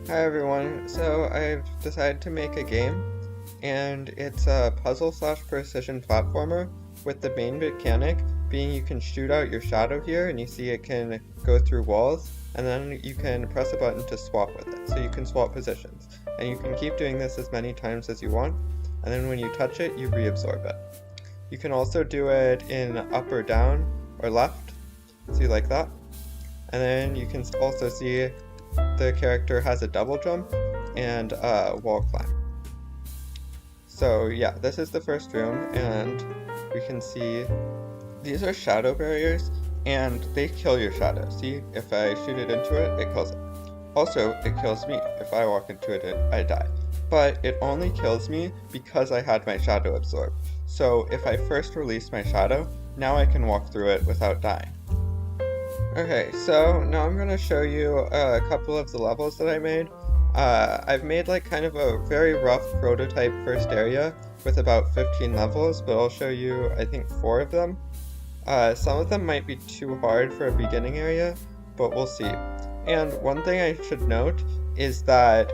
Hi everyone, so I've decided to make a game, and it's a puzzle/precision platformer with the main mechanic being you can shoot out your shadow here, and you see it can go through walls, and then you can press a button to swap with it, so you can swap positions. And you can keep doing this as many times as you want, and then when you touch it, you reabsorb it. You can also do it in up or down or left, see like that. And then you can also see the character has a double jump and a wall climb. So yeah, this is the first room, and we can see these are shadow barriers, and they kill your shadow. See, if I shoot it into it, it kills it. Also, it kills me. If I walk into it, I die. But it only kills me because I had my shadow absorbed. So if I first release my shadow, now I can walk through it without dying. Okay, so now I'm going to show you a couple of the levels that I made. I've made like kind of a very rough prototype first area with about 15 levels, but I'll show you I think 4 of them. Some of them might be too hard for a beginning area, but we'll see. And one thing I should note is that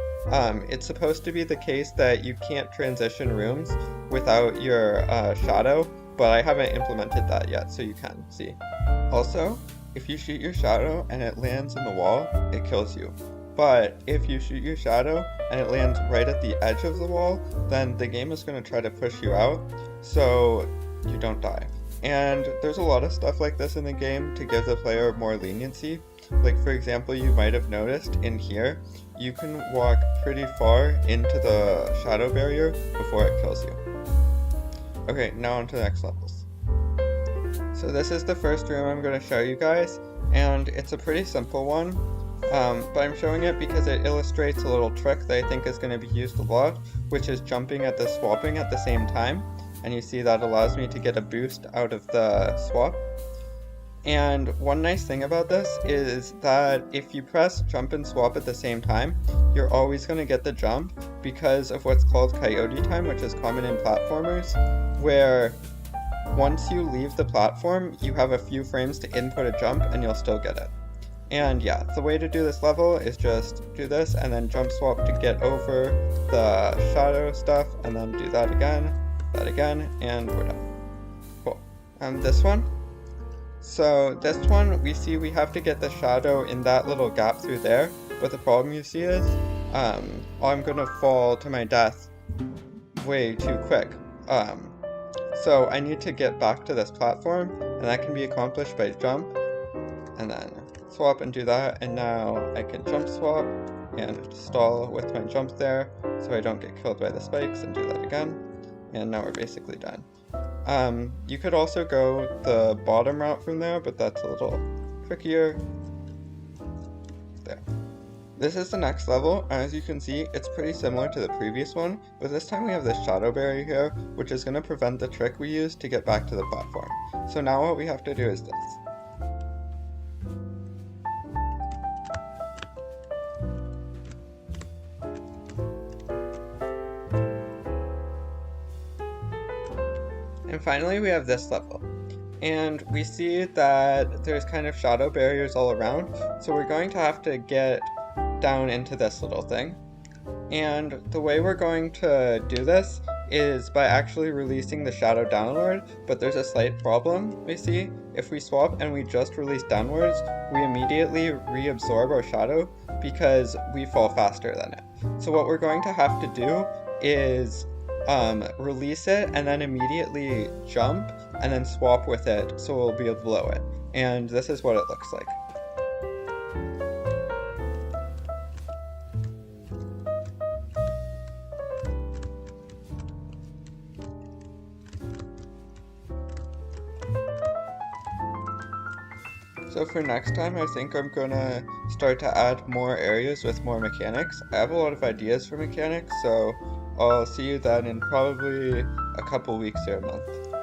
it's supposed to be the case that you can't transition rooms without your shadow, but I haven't implemented that yet, so you can see. Also, if you shoot your shadow and it lands in the wall, it kills you. But if you shoot your shadow and it lands right at the edge of the wall, then the game is going to try to push you out, so you don't die. And there's a lot of stuff like this in the game to give the player more leniency. Like for example, you might have noticed in here, you can walk pretty far into the shadow barrier before it kills you. Okay, now on to the next levels. So this is the first room I'm going to show you guys, and it's a pretty simple one, but I'm showing it because it illustrates a little trick that I think is going to be used a lot, which is jumping at the swapping at the same time, and you see that allows me to get a boost out of the swap. And one nice thing about this is that if you press jump and swap at the same time, you're always going to get the jump because of what's called coyote time, which is common in platformers, where once you leave the platform, you have a few frames to input a jump and you'll still get it. And yeah, the way to do this level is just do this and then jump swap to get over the shadow stuff, and then do that again, and we're done. Cool. And this one? So this one, we see we have to get the shadow in that little gap through there, but the problem you see is, I'm gonna fall to my death way too quick. So I need to get back to this platform, and that can be accomplished by jump, and then swap and do that, and now I can jump swap and stall with my jump there, so I don't get killed by the spikes, and do that again, and now we're basically done. You could also go the bottom route from there, but that's a little trickier. There. This is the next level, and as you can see, it's pretty similar to the previous one, but this time we have this shadow barrier here, which is going to prevent the trick we used to get back to the platform. So now what we have to do is this. And finally we have this level. And we see that there's kind of shadow barriers all around, so we're going to have to get down into this little thing. And the way we're going to do this is by actually releasing the shadow downward, but there's a slight problem we see. If we swap and we just release downwards, we immediately reabsorb our shadow because we fall faster than it. So what we're going to have to do is release it and then immediately jump and then swap with it so we'll be below it. And this is what it looks like. So for next time, I think I'm gonna start to add more areas with more mechanics. I have a lot of ideas for mechanics, so I'll see you then in probably a couple weeks or a month.